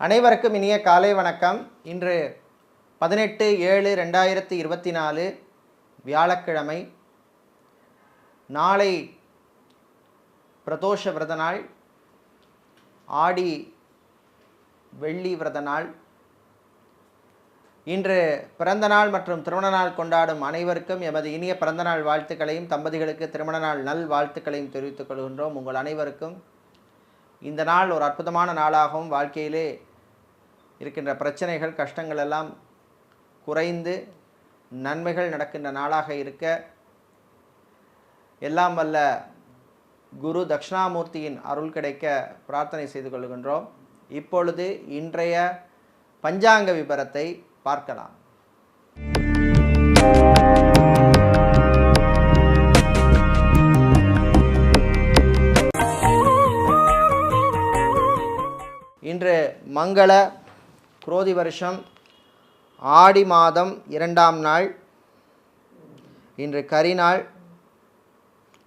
அனைவருக்கும் இனிய காலை வணக்கம். இன்று 18/7/2024 வியாழக்கிழமை. நாளை பிரதோஷ விரத நாள், ஆடி வெள்ளி விரத நாள். இன்று பிறந்த நாள் மற்றும் திருமண நாள் கொண்டாடும் அனைவருக்கும் எமது இனிய பிறந்த நாள் வாழ்த்துக்களையும், தம்பதிகளுக்கு திருமண நாள் நல் வாழ்த்துக்களையும் தெரிவித்துக் கொள்கின்றோம். உங்கள் அனைவருக்கும் இந்த நாள் ஒரு அற்புதமான நாளாகவும், வாழ்க்கையிலே இருக்கின்ற பிரச்சனைகள் கஷ்டங்கள் எல்லாம் குறைந்து நன்மைகள் நடக்கின்ற நாளாக இருக்க எல்லாம் வல்ல குரு தட்சிணாமூர்த்தியின் அருள் கிடைக்க பிரார்த்தனை செய்து கொள்கின்றோம். இப்பொழுது இன்றைய பஞ்சாங்க விபரத்தை பார்க்கலாம். இன்று மங்கள குரோதி வருஷம் ஆடி மாதம் 2ஆம் நாள். இன்று கரிநாள்,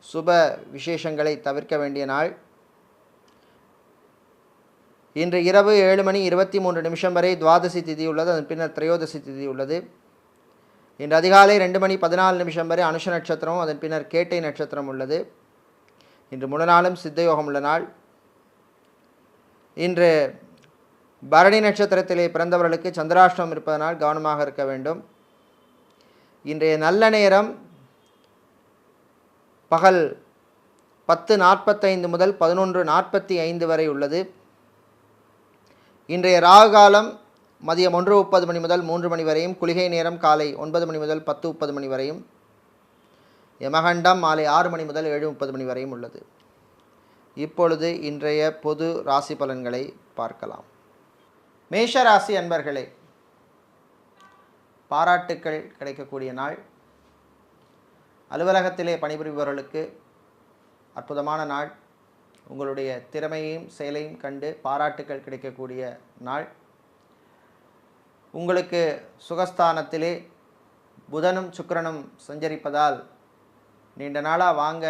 சுப விசேஷங்களை தவிர்க்க வேண்டிய நாள். இன்று இரவு 7:23 வரை துவாதசி திதி உள்ளது. அதன் பின்னர் திரையோதசி திதி உள்ளது. இன்று அதிகாலை 2:14 வரை அனுஷ நட்சத்திரம், அதன் பின்னர் கேட்டை நட்சத்திரம் உள்ளது. இன்று முழு நாளும் சித்தயோகம் உள்ள நாள். இன்று பரணி நட்சத்திரத்திலே பிறந்தவர்களுக்கு சந்திராஷ்டமம் இருப்பதனால் கவனமாக இருக்க வேண்டும். இன்றைய நல்ல நேரம் பகல் 10:45 முதல் 11:45 வரை உள்ளது. இன்றைய ராகு காலம் மதியம் 1:30 மணி முதல் 3 மணி வரையும், குளிகை நேரம் காலை 9 மணி முதல் 10:30 மணி வரையும், யமகண்டம் மாலை 6 மணி முதல் 7:30 மணி வரையும் உள்ளது. இப்பொழுது இன்றைய பொது ராசி பலன்களை பார்க்கலாம். மேஷ ராசி அன்பர்களே, பாராட்டுக்கள் கிடைக்கக்கூடிய நாள். அலுவலகத்திலே பணிபுரிபவர்களுக்கு அற்புதமான நாள். உங்களுடைய திறமையையும் செயலையும் கண்டு பாராட்டுக்கள் கிடைக்கக்கூடிய நாள். உங்களுக்கு சுகஸ்தானத்திலே புதனும் சுக்கிரனும் சஞ்சரிப்பதால் நீண்ட நாளாக வாங்க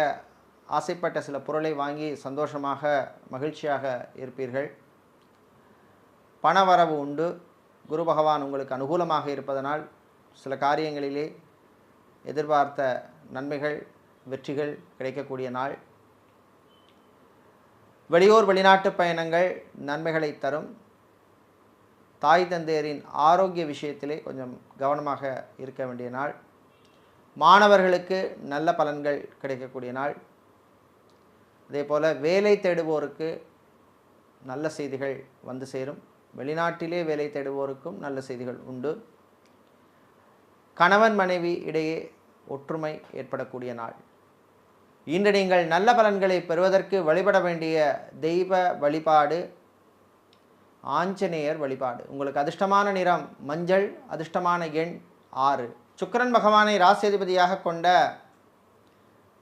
ஆசைப்பட்ட சில பொருளை வாங்கி சந்தோஷமாக மகிழ்ச்சியாக இருப்பீர்கள். பணவரவு உண்டு. குரு பகவான் உங்களுக்கு அனுகூலமாக இருப்பதனால் சில காரியங்களிலே எதிர்பார்த்த நன்மைகள், வெற்றிகள் கிடைக்கக்கூடிய நாள். வெளியூர் வெளிநாட்டு பயணங்கள் நன்மைகளை தரும். தாய் தந்தையரின் ஆரோக்கிய விஷயத்திலே கொஞ்சம் கவனமாக இருக்க வேண்டிய நாள். மாணவர்களுக்கு நல்ல பலன்கள் கிடைக்கக்கூடிய நாள். அதே போல் வேலை தேடுவோருக்கு நல்ல செய்திகள் வந்து சேரும். வெளிநாட்டிலே வேலை தேடுவோருக்கும் நல்ல செய்திகள் உண்டு. கணவன் மனைவி இடையே ஒற்றுமை ஏற்படக்கூடிய நாள். இன்று நீங்கள் நல்ல பலன்களை பெறுவதற்கு வழிபட வேண்டிய தெய்வ வழிபாடு ஆஞ்சநேயர் வழிபாடு. உங்களுக்கு அதிர்ஷ்டமான நிறம் மஞ்சள், அதிர்ஷ்டமான எண் 6. சுக்கிரன் பகவானை ராசியதிபதியாக கொண்ட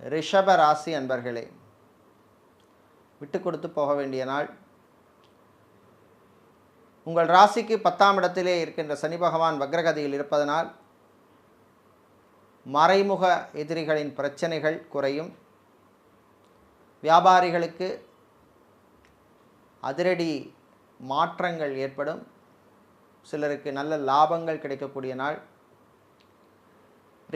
ரிஷப ராசி அன்பர்களே, விட்டு கொடுத்து போக வேண்டிய நாள். உங்கள் ராசிக்கு 10ஆம் இடத்திலே இருக்கின்ற சனி பகவான் வக்ரகதியில் இருப்பதனால் மறைமுக எதிரிகளின் பிரச்சனைகள் குறையும். வியாபாரிகளுக்கு அதிரடி மாற்றங்கள் ஏற்படும். சிலருக்கு நல்ல லாபங்கள் கிடைக்கக்கூடிய நாள்.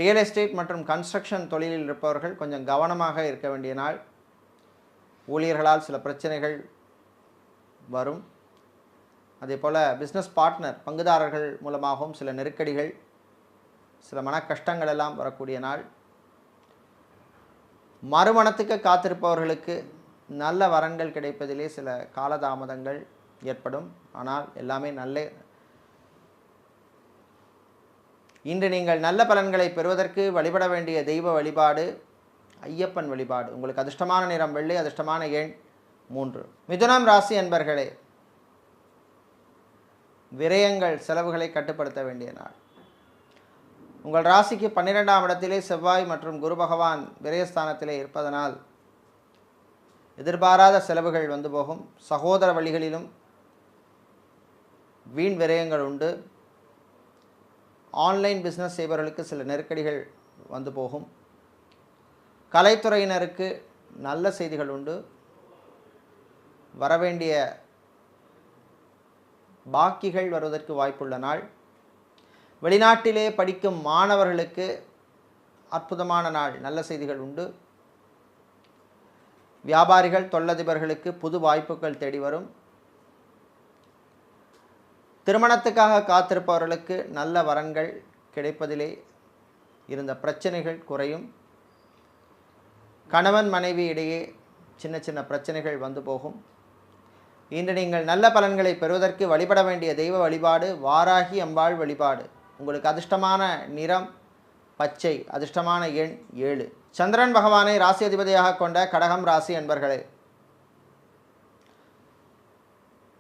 ரியல் எஸ்டேட் மற்றும் கன்ஸ்ட்ரக்ஷன் தொழிலில் இருப்பவர்கள் கொஞ்சம் கவனமாக இருக்க வேண்டிய நாள். ஊழியர்களால் சில பிரச்சனைகள் வரும். அதே போல் பிஸ்னஸ் பார்ட்னர், பங்குதாரர்கள் மூலமாகவும் சில நெருக்கடிகள், சில மன கஷ்டங்கள் எல்லாம் வரக்கூடிய நாள். மறுமணத்துக்கு காத்திருப்பவர்களுக்கு நல்ல வரன்கள் கிடைப்பதிலே சில காலதாமதங்கள் ஏற்படும். ஆனால் எல்லாமே நல்ல. இன்று நீங்கள் நல்ல பலன்களை பெறுவதற்கு வழிபட வேண்டிய தெய்வ வழிபாடு ஐயப்பன் வழிபாடு. உங்களுக்கு அதிர்ஷ்டமான நிறம் வெள்ளை, அதிர்ஷ்டமான எண் 3. மிதுனம் ராசி அன்பர்களே, விரயங்கள், செலவுகளை கட்டுப்படுத்த வேண்டிய நாள். உங்கள் ராசிக்கு 12ஆம் இடத்திலே செவ்வாய் மற்றும் குரு பகவான் விரயஸ்தானத்திலே இருப்பதனால் எதிர்பாராத செலவுகள் வந்து போகும். சகோதர வழிகளிலும் வீண் விரயங்கள் உண்டு. ஆன்லைன் பிஸ்னஸ் செய்பவர்களுக்கு சில நெருக்கடிகள் வந்து போகும். கலைத்துறையினருக்கு நல்ல செய்திகள் உண்டு. வரவேண்டிய பாக்கிகள் வருவதற்கு வாய்ப்புள்ள நாள். வெளிநாட்டிலே படிக்கும் மாணவர்களுக்கு அற்புதமான நாள், நல்ல செய்திகள் உண்டு. வியாபாரிகள் தொழிலதிபர்களுக்கு புது வாய்ப்புகள் தேடி வரும். திருமணத்துக்காக காத்திருப்பவர்களுக்கு நல்ல வரன்கள் கிடைப்பதிலே இருந்த பிரச்சனைகள் குறையும். கணவன் மனைவி இடையே சின்ன சின்ன பிரச்சனைகள் வந்து போகும். இன்று நீங்கள் நல்ல பலன்களை பெறுவதற்கு வழிபட வேண்டிய தெய்வ வழிபாடு வாராகி அம்பாள் வழிபாடு. உங்களுக்கு அதிர்ஷ்டமான நிறம் பச்சை, அதிர்ஷ்டமான எண் 7. சந்திரன் பகவானை ராசி அதிபதியாக கொண்ட கடகம் ராசி அன்பர்களே,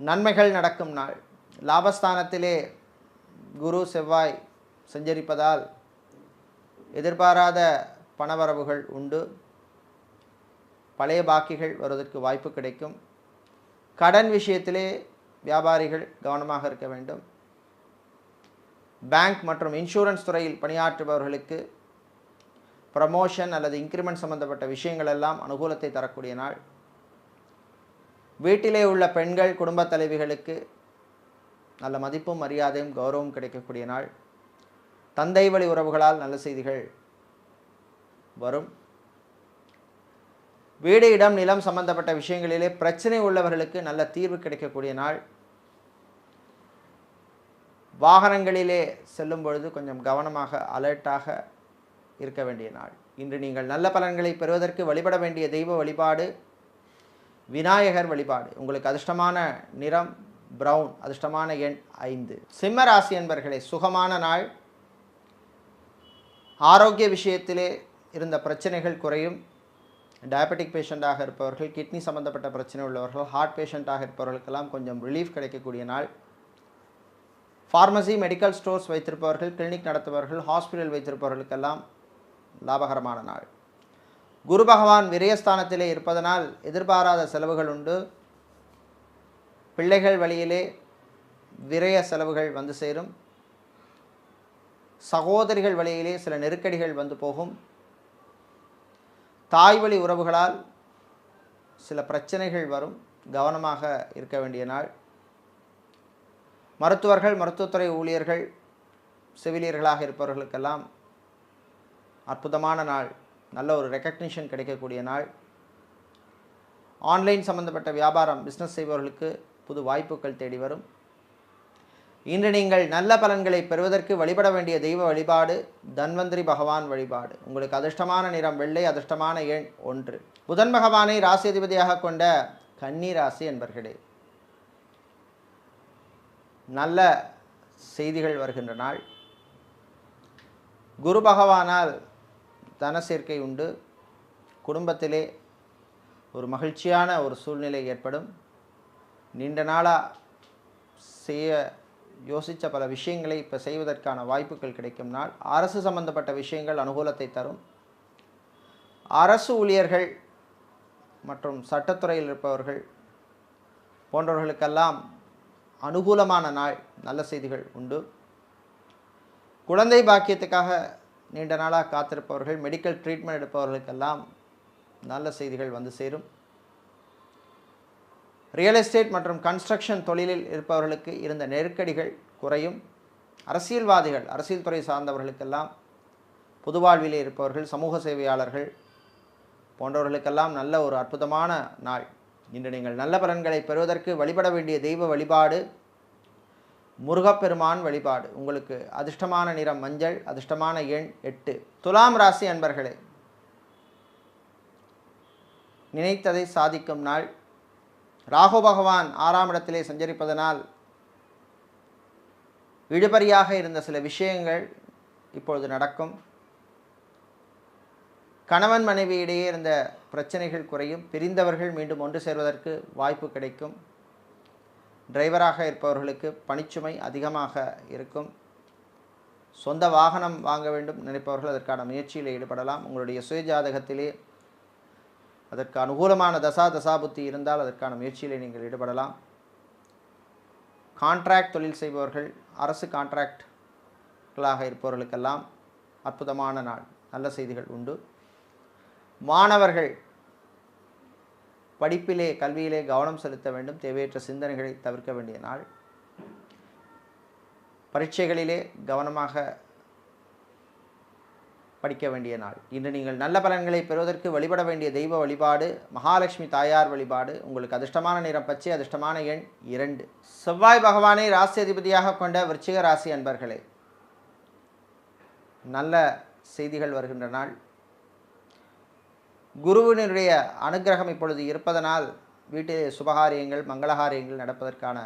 நன்மைகள் நடக்கும் நாள். லாபஸ்தானத்திலே குரு செவ்வாய் சஞ்சரிப்பதால் எதிர்பாராத பணவரவுகள் உண்டு. பழைய பாக்கிகள் வருவதற்கு வாய்ப்பு கிடைக்கும். கடன் விஷயத்திலே வியாபாரிகள் கவனமாக இருக்க வேண்டும். பேங்க் மற்றும் இன்சூரன்ஸ் துறையில் பணியாற்றுபவர்களுக்கு ப்ரமோஷன் அல்லது இன்க்ரிமெண்ட் சம்பந்தப்பட்ட விஷயங்கள் எல்லாம் அனுகூலத்தை தரக்கூடிய நாள். வீட்டிலே உள்ள பெண்கள் குடும்ப தலைவிகளுக்கு நல்ல மதிப்பும் மரியாதையும் கௌரவம் கிடைக்கக்கூடிய நாள். தந்தை வழி உறவுகளால் நல்ல செய்திகள் வரும். வீடு இடம் நிலம் சம்பந்தப்பட்ட விஷயங்களிலே பிரச்சனை உள்ளவர்களுக்கு நல்ல தீர்வு கிடைக்கக்கூடிய நாள். வாகனங்களிலே செல்லும் பொழுது கொஞ்சம் கவனமாக அலர்ட்டாக இருக்க வேண்டிய நாள். இன்று நீங்கள் நல்ல பலன்களை பெறுவதற்கு வழிபட வேண்டிய தெய்வ வழிபாடு விநாயகர் வழிபாடு. உங்களுக்கு அதிர்ஷ்டமான நிறம் பிரவுன், அதிர்ஷ்டமான எண் 5. சிம்ம ராசி என்பர்களே, சுகமான நாள். ஆரோக்கிய விஷயத்திலே இருந்த பிரச்சனைகள் குறையும். டயபெட்டிக் பேஷண்ட்டாக இருப்பவர்கள், கிட்னி சம்பந்தப்பட்ட பிரச்சனை உள்ளவர்கள், ஹார்ட் பேஷண்ட்டாக இருப்பவர்களுக்கெல்லாம் கொஞ்சம் ரிலீஃப் கிடைக்கக்கூடிய நாள். ஃபார்மசி மெடிக்கல் ஸ்டோர்ஸ் வைத்திருப்பவர்கள், கிளினிக் நடத்துபவர்கள், ஹாஸ்பிட்டல் வைத்திருப்பவர்களுக்கெல்லாம் லாபகரமான நாள். குரு பகவான் விரயஸ்தானத்திலே இருப்பதனால் எதிர்பாராத செலவுகள் உண்டு. பிள்ளைகள் வழியிலே விரய செலவுகள் வந்து சேரும். சகோதரிகள் வழியிலே சில நெருக்கடிகள் வந்து போகும். தாய் வழி உறவுகளால் சில பிரச்சனைகள் வரும், கவனமாக இருக்க வேண்டிய நாள். மருத்துவர்கள், மருத்துவத்துறை ஊழியர்கள், செவிலியர்களாக இருப்பவர்களுக்கெல்லாம் அற்புதமான நாள், நல்ல ஒரு ரெக்கக்னிஷன் கிடைக்கக்கூடிய நாள். ஆன்லைன் சம்பந்தப்பட்ட வியாபாரம் பிஸ்னஸ் செய்பவர்களுக்கு புது வாய்ப்புகள் தேடி வரும். இன்று நீங்கள் நல்ல பலன்களை பெறுவதற்கு வழிபட வேண்டிய தெய்வ வழிபாடு தன்வந்திரி பகவான் வழிபாடு. உங்களுக்கு அதிர்ஷ்டமான நிறம் வெள்ளை, அதிர்ஷ்டமான எண் 1. புதன் பகவானை ராசி அதிபதியாக கொண்ட கன்னி ராசி என்பர்களே, நல்ல செய்திகள் வருகின்ற நாள். குரு பகவானால் தன சேர்க்கை உண்டு. குடும்பத்திலே ஒரு மகிழ்ச்சியான ஒரு சூழ்நிலை ஏற்படும். நீண்ட நாளாக செய்ய யோசித்த பல விஷயங்களை இப்போ செய்வதற்கான வாய்ப்புகள் கிடைக்கும் நாள். அரசு சம்பந்தப்பட்ட விஷயங்கள் அனுகூலத்தை தரும். அரசு ஊழியர்கள் மற்றும் சட்டத்துறையில் இருப்பவர்கள் போன்றவர்களுக்கெல்லாம் அனுகூலமான நாள், நல்ல செய்திகள் உண்டு. குழந்தை பாக்கியத்துக்காக நீண்ட நாளாக காத்திருப்பவர்கள், மெடிக்கல் ட்ரீட்மெண்ட் எடுப்பவர்களுக்கெல்லாம் நல்ல செய்திகள் வந்து சேரும். ரியல் எஸ்டேட் மற்றும் கன்ஸ்ட்ரக்ஷன் தொழிலில் இருப்பவர்களுக்கு இருந்த நெருக்கடிகள் குறையும். அரசியல்வாதிகள், அரசியல் துறை சார்ந்தவர்களுக்கெல்லாம், பொது வாழ்விலே இருப்பவர்கள், சமூக சேவையாளர்கள் போன்றவர்களுக்கெல்லாம் நல்ல ஒரு அற்புதமான நாள். இன்று நீங்கள் நல்ல பலன்களை பெறுவதற்கு வழிபட வேண்டிய தெய்வ வழிபாடு முருகப்பெருமான் வழிபாடு. உங்களுக்கு அதிர்ஷ்டமான நிறம் மஞ்சள், அதிர்ஷ்டமான எண் 8. துலாம் ராசி அன்பர்களே, நினைத்ததை சாதிக்கும் நாள். ராகு பகவான் 6ஆம் இடத்திலே சஞ்சரிப்பதனால் இழுபறியாக இருந்த சில விஷயங்கள் இப்பொழுது நடக்கும். கணவன் மனைவி இடையே இருந்த பிரச்சனைகள் குறையும். பிரிந்தவர்கள் மீண்டும் ஒன்று சேர்வதற்கு வாய்ப்பு கிடைக்கும். டிரைவராக இருப்பவர்களுக்கு பணிச்சுமை அதிகமாக இருக்கும். சொந்த வாகனம் வாங்க வேண்டும் நினைப்பவர்கள் அதற்கான முயற்சியில் ஈடுபடலாம். உங்களுடைய சுய ஜாதகத்திலே அதற்கு அனுகூலமான தசாபுத்தி இருந்தால் அதற்கான முயற்சியில் நீங்கள் ஈடுபடலாம். கான்ட்ராக்ட் தொழில் செய்பவர்கள், அரசு கான்ட்ராக்ட்களாக இருப்பவர்களுக்கெல்லாம் அற்புதமான நாள், நல்ல செய்திகள் உண்டு. மாணவர்கள் படிப்பிலே கல்வியிலே கவனம் செலுத்த வேண்டும். தேவையற்ற சிந்தனைகளை தவிர்க்க வேண்டிய நாள். பரீட்சைகளிலே கவனமாக படிக்க வேண்டிய நாள். இன்று நீங்கள் நல்ல பலன்களை பெறுவதற்கு வழிபட வேண்டிய தெய்வ வழிபாடு மகாலட்சுமி தாயார் வழிபாடு. உங்களுக்கு அதிர்ஷ்டமான நிறம் பச்சை, அதிர்ஷ்டமான எண் 2. செவ்வாய் பகவானை ராசி அதிபதியாக கொண்ட விருச்சிக ராசி அன்பர்களே, நல்ல செய்திகள் வருகின்ற நாள். குருவினுடைய அனுக்கிரகம் இப்பொழுது இருப்பதனால் வீட்டில் சுபகாரியங்கள் மங்களகாரியங்கள் நடப்பதற்கான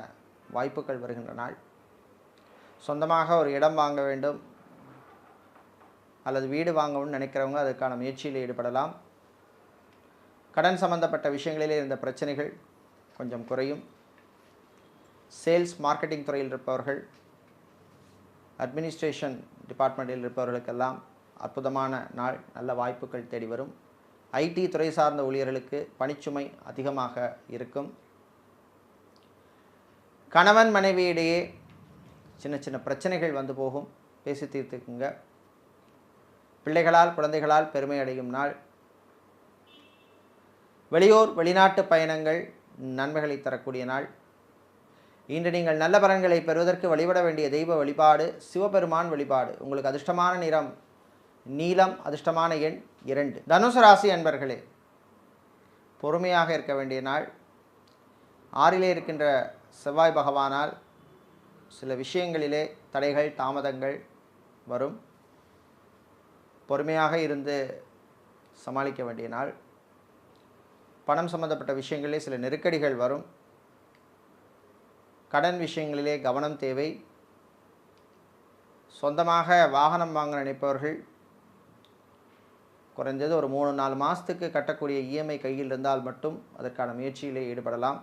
வாய்ப்புகள் வருகின்ற நாள். சொந்தமாக ஒரு இடம் வாங்க வேண்டும் அல்லது வீடு வாங்கணும்னு நினைக்கிறவங்க அதற்கான முயற்சியில் ஈடுபடலாம். கடன் சம்பந்தப்பட்ட விஷயங்களிலே இருந்த பிரச்சனைகள் கொஞ்சம் குறையும். சேல்ஸ் மார்க்கெட்டிங் துறையில் இருப்பவர்கள், அட்மினிஸ்ட்ரேஷன் டிபார்ட்மெண்ட்டில் இருப்பவர்களுக்கெல்லாம் அற்புதமான நாள். நல்ல வாய்ப்புகள் தேடி வரும். ஐடி துறை சார்ந்த ஊழியர்களுக்கு பணிச்சுமை அதிகமாக இருக்கும். கணவன் மனைவியிடையே சின்ன சின்ன பிரச்சனைகள் வந்து போகும், பேசி தீர்த்துக்குங்க. பிள்ளைகளால் குழந்தைகளால் பெருமை அடையும் நாள். வெளியூர் வெளிநாட்டு பயணங்கள் நன்மைகளை தரக்கூடிய நாள். இன்று நீங்கள் நல்ல பலன்களை பெறுவதற்கு வழிபட வேண்டிய தெய்வ வழிபாடு சிவபெருமான் வழிபாடு. உங்களுக்கு அதிர்ஷ்டமான நிறம் நீலம், அதிர்ஷ்டமான எண் 2. தனுசு ராசி அன்பர்களே, பொறுமையாக இருக்க வேண்டிய நாள். 6லே இருக்கின்ற செவ்வாய் பகவானால் சில விஷயங்களிலே தடைகள் தாமதங்கள் வரும். பொறுமையாக இருந்து சமாளிக்க வேண்டிய நாள். பணம் சம்பந்தப்பட்ட விஷயங்களிலே சில நெருக்கடிகள் வரும். கடன் விஷயங்களிலே கவனம் தேவை. சொந்தமாக வாகனம் வாங்க நினைப்பவர்கள் குறைஞ்சது ஒரு 3-4 மாதத்துக்கு கட்டக்கூடிய இஎம்ஐ கையில் இருந்தால் மட்டும் அதற்கான முயற்சியிலே ஈடுபடலாம்.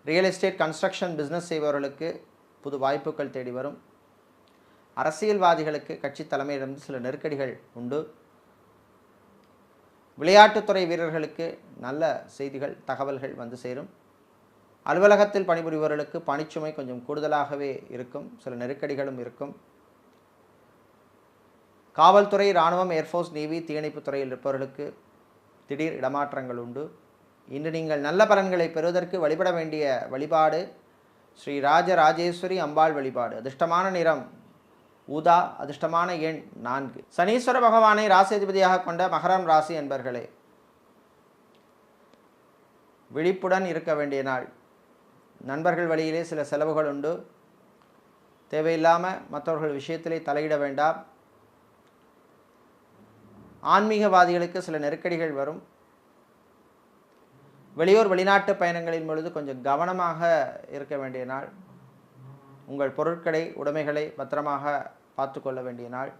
ரியல் எஸ்டேட் கன்ஸ்ட்ரக்ஷன் பிஸ்னஸ் செய்பவர்களுக்கு புது வாய்ப்புகள் தேடி வரும். அரசியல்வாதிகளுக்கு கட்சி தலைமையிலிருந்து சில நெருக்கடிகள் உண்டு. விளையாட்டுத்துறை வீரர்களுக்கு நல்ல செய்திகள் தகவல்கள் வந்து சேரும். அலுவலகத்தில் பணிபுரிபவர்களுக்கு பணிச்சுமை கொஞ்சம் கூடுதலாகவே இருக்கும், சில நெருக்கடிகளும் இருக்கும். காவல்துறை, இராணுவம், ஏர்ஃபோர்ஸ், நேவி, தீயணைப்பு துறையில் இருப்பவர்களுக்கு திடீர் இடமாற்றங்கள் உண்டு. இன்று நீங்கள் நல்ல பலன்களை பெறுவதற்கு வழிபட வேண்டிய வழிபாடு ஸ்ரீ ராஜராஜேஸ்வரி அம்பாள் வழிபாடு. அதிர்ஷ்டமான நிறம் ஊதா, அதிர்ஷ்டமான எண் 4. சனீஸ்வர பகவானை ராசி அதிபதியாக கொண்ட மகரம் ராசி என்பர்களே, விழிப்புடன் இருக்க வேண்டிய நாள். நண்பர்கள் வழியிலே சில செலவுகள் உண்டு. தேவையில்லாமல் மற்றவர்கள் விஷயத்திலே தலையிட வேண்டாம். ஆன்மீகவாதிகளுக்கு சில நெருக்கடிகள் வரும். வெளியூர் வெளிநாட்டு பயணங்களின் பொழுது கொஞ்சம் கவனமாக இருக்க வேண்டிய நாள். உங்கள் பொருட்களை உடைமைகளை பத்திரமாக பார்த்து கொள்ள வேண்டிய நாள்.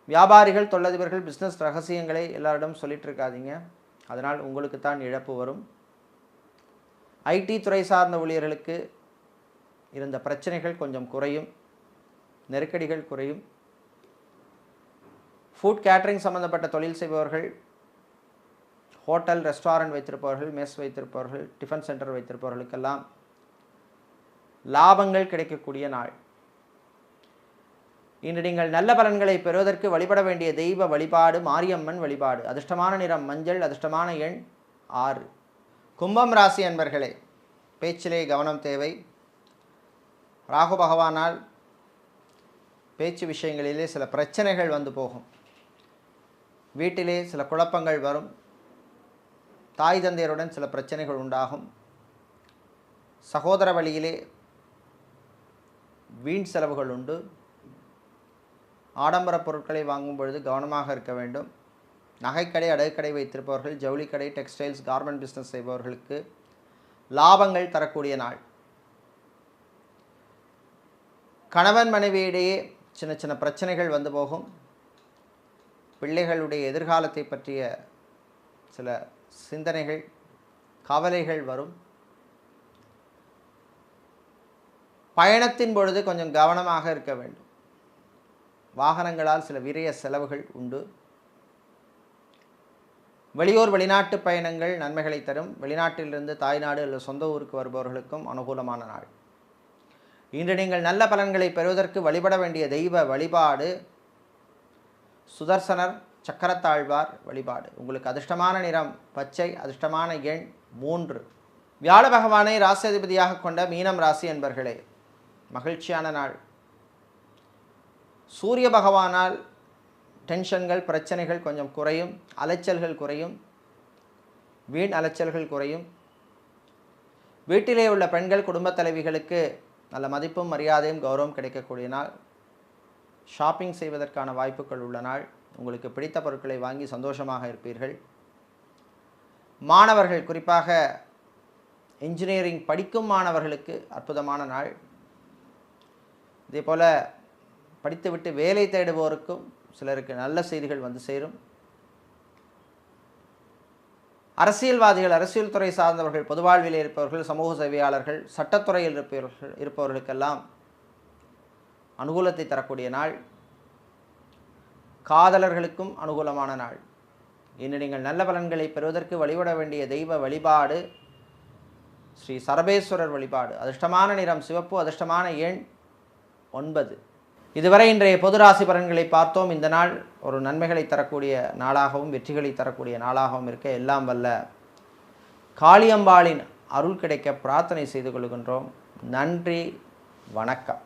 வியாபாரிகள், தொழிலதிபர்கள் பிஸ்னஸ் ரகசியங்களை எல்லாரிடம் சொல்லிட்டு இருக்காதீங்க, அதனால் உங்களுக்கு தான் இழப்பு வரும். ஐடி துறை சார்ந்த ஊழியர்களுக்கு இருந்த பிரச்சனைகள் கொஞ்சம் குறையும், நெருக்கடிகள் குறையும். ஃபுட் கேட்டரிங் சம்பந்தப்பட்ட தொழில் செய்பவர்கள், ஹோட்டல் ரெஸ்டாரண்ட் வைத்திருப்பவர்கள், மெஸ் வைத்திருப்பவர்கள், டிஃபன் சென்டர் வைத்திருப்பவர்களுக்கெல்லாம் லாபங்கள் கிடைக்கக்கூடிய நாள். இன்று நீங்கள் நல்ல பலன்களை பெறுவதற்கு வழிபட வேண்டிய தெய்வ வழிபாடு மாரியம்மன் வழிபாடு. அதிர்ஷ்டமான நிறம் மஞ்சள், அதிர்ஷ்டமான எண் 6. கும்பம் ராசி அன்பர்களே, பேச்சிலே கவனம் தேவை. ராகு பகவானால் பேச்சு விஷயங்களிலே சில பிரச்சனைகள் வந்து போகும். வீட்டிலே சில குழப்பங்கள் வரும். தாய் தந்தையருடன் சில பிரச்சனைகள் உண்டாகும். சகோதர வழியிலே வீண் செலவுகள் உண்டு. ஆடம்பர பொருட்களை வாங்கும் பொழுது கவனமாக இருக்க வேண்டும். நகைக்கடை, அடகுக்கடை வைத்திருப்பவர்கள், ஜவுளிக்கடை, டெக்ஸ்டைல்ஸ், கார்மெண்ட் பிஸ்னஸ் செய்பவர்களுக்கு லாபங்கள் தரக்கூடிய நாள். கணவன் மனைவியிடையே சின்ன சின்ன பிரச்சனைகள் வந்து போகும். பிள்ளைகளுடைய எதிர்காலத்தை பற்றிய சில சிந்தனைகள், கவலைகள் வரும். பயணத்தின் பொழுது கொஞ்சம் கவனமாக இருக்க வேண்டும். வாகனங்களால் சில விரய செலவுகள் உண்டு. வெளியூர் வெளிநாட்டு பயணங்கள் நன்மைகளை தரும். வெளிநாட்டிலிருந்து தாய்நாடு அல்லது சொந்த ஊருக்கு வருபவர்களுக்கும் அனுகூலமான நாள். இன்று நீங்கள் நல்ல பலன்களை பெறுவதற்கு வழிபட வேண்டிய தெய்வ வழிபாடு சுதர்சனர் சக்கரத்தாழ்வார் வழிபாடு. உங்களுக்கு அதிர்ஷ்டமான நிறம் பச்சை, அதிர்ஷ்டமான எண் 3. வியாழ பகவானை ராசியாதிபதியாக கொண்ட மீனம் ராசி என்பர்களே, மகிழ்ச்சியான நாள். சூரிய பகவானால் டென்ஷன்கள், பிரச்சனைகள் கொஞ்சம் குறையும், அலைச்சல்கள் குறையும், வீண் அலைச்சல்கள் குறையும். வீட்டிலே உள்ள பெண்கள், குடும்பத் தலைவிகளுக்கு நல்ல மதிப்பும் மரியாதையும் கௌரவம் கிடைக்கக்கூடிய நாள். ஷாப்பிங் செய்வதற்கான வாய்ப்புகள் உள்ள நாள். உங்களுக்கு பிடித்த பொருட்களை வாங்கி சந்தோஷமாக இருப்பீர்கள். மாணவர்கள், குறிப்பாக இன்ஜினியரிங் படிக்கும் மாணவர்களுக்கு அற்புதமான நாள். இதேபோல் படித்துவிட்டு வேலை தேடுவோருக்கும் சிலருக்கு நல்ல செய்திகள் வந்து சேரும். அரசியல்வாதிகள், அரசியல் துறை சார்ந்தவர்கள், பொது வாழ்வில் இருப்பவர்கள், சமூக சேவையாளர்கள், சட்டத்துறையில் இருப்பவர்களுக்கெல்லாம் அனுகூலத்தை தரக்கூடிய நாள். காதலர்களுக்கும் அனுகூலமான நாள். இன்று நீங்கள் நல்ல பலன்களை பெறுவதற்கு வழிபட வேண்டிய தெய்வ வழிபாடு ஸ்ரீ சரபேஸ்வரர் வழிபாடு. அதிர்ஷ்டமான நிறம் சிவப்பு, அதிர்ஷ்டமான எண் 9. இதுவரை இன்றைய பொது ராசி பலன்களை பார்த்தோம். இந்த நாள் ஒரு நன்மைகளை தரக்கூடிய நாளாகவும் வெற்றிகளை தரக்கூடிய நாளாகவும் இருக்க எல்லாம் வல்ல காளியம்பாளின் அருள் கிடைக்க பிரார்த்தனை செய்து கொள்கின்றோம். நன்றி, வணக்கம்.